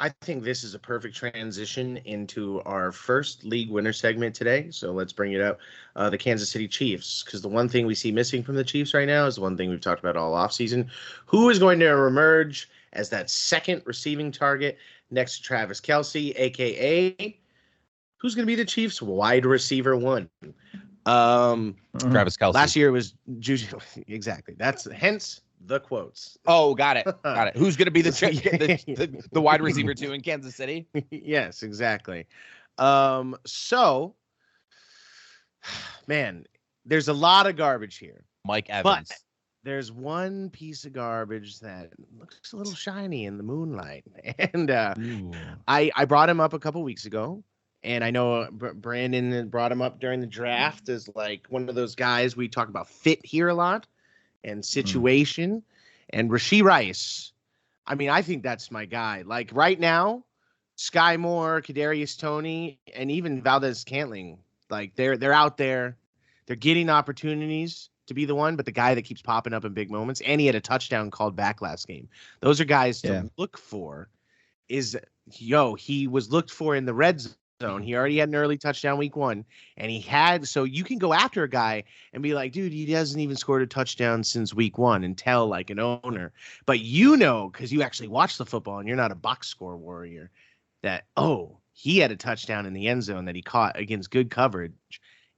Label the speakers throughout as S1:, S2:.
S1: I think this is a perfect transition into our first league winner segment today. So let's bring it up. The Kansas City Chiefs, because the one thing we see missing from the Chiefs right now is the one thing we've talked about all offseason. Who is going to emerge as that second receiving target next to Travis Kelce, a.k.a. who's going to be the Chiefs wide receiver one?
S2: Travis Kelce.
S1: Last year was Juju. Exactly. That's hence the quotes.
S2: Oh, got it. Got it. Who's going to be the wide receiver 2 in Kansas City?
S1: Yes, exactly. So, man, there's a lot of garbage here.
S2: Mike Evans.
S1: But there's one piece of garbage that looks a little shiny in the moonlight. And I brought him up a couple weeks ago. And I know Brandon brought him up during the draft as like one of those guys we talk about fit here a lot and situation. And Rashee Rice, I mean, I think that's my guy. Like right now, Sky Moore, Kadarius Toney, and even Valdez-Scantling, like they're out there. They're getting opportunities to be the one, but the guy that keeps popping up in big moments, and he had a touchdown called back last game. Those are guys to look for. He was looked for in the red zone. He already had an early touchdown week 1, and so you can go after a guy and be like, dude, he hasn't even scored a touchdown since week 1 and tell like an owner. But because you actually watch the football and you're not a box score warrior, that, he had a touchdown in the end zone that he caught against good coverage.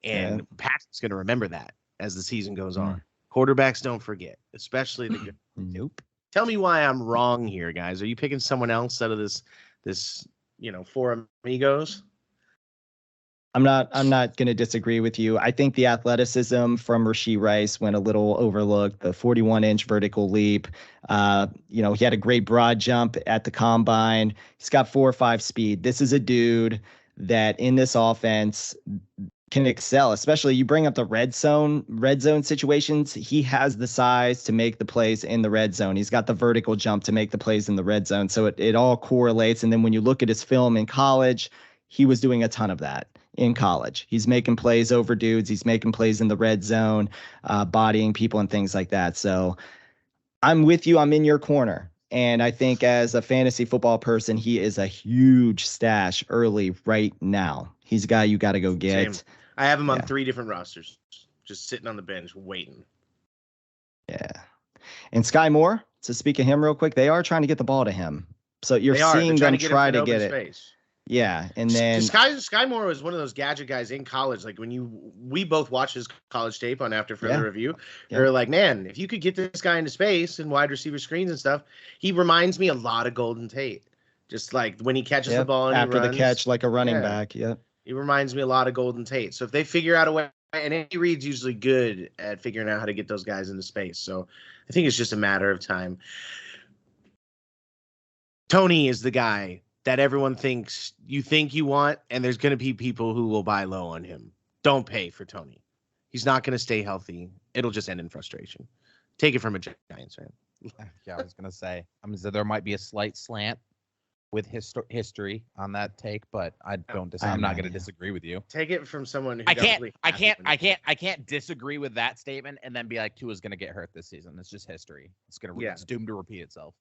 S1: And Patrick's going to remember that as the season goes on. Quarterbacks don't forget, especially the good.
S3: Nope.
S1: Tell me why I'm wrong here, guys. Are you picking someone else out of this four amigos?
S3: I'm not going to disagree with you. I think the athleticism from Rashee Rice went a little overlooked. The 41-inch vertical leap. He had a great broad jump at the combine. He's got 4.5 speed. This is a dude that in this offense can excel, especially you bring up the red zone situations. He has the size to make the plays in the red zone. He's got the vertical jump to make the plays in the red zone. So it all correlates. And then when you look at his film in college, he was doing a ton of that in college. He's making plays over dudes. He's making plays in the red zone, bodying people and things like that. So I'm with you. I'm in your corner. And I think as a fantasy football person, he is a huge stash early right now. He's a guy you got to go get.
S1: Same. I have him on 3 different rosters, just sitting on the bench waiting.
S3: Yeah. And Sky Moore, to speak of him real quick, they are trying to get the ball to him. So you're seeing them try to get it.
S1: Space.
S3: Yeah, and then
S1: Sky Moore was one of those gadget guys in college. Like we both watched his college tape on After Further Review. We were like, man, if you could get this guy into space and wide receiver screens and stuff, he reminds me a lot of Golden Tate. Just like when he catches the ball and
S3: after
S1: he runs,
S3: the catch, like a running back. Yep.
S1: He reminds me a lot of Golden Tate. So if they figure out a way, and Andy Reid's usually good at figuring out how to get those guys into space. So I think it's just a matter of time. Toney is the guy that everyone thinks you want, and there's going to be people who will buy low on him. Don't pay for Toney. He's not going to stay healthy. It'll just end in frustration. Take it from a Giants fan.
S2: Yeah, I was going to say. So there might be a slight slant with history on that take, but I'm not going to disagree with you.
S1: Take it from someone who
S2: I can't disagree with that statement and then be like, Tua's going to get hurt this season. It's just history. It's doomed to repeat itself.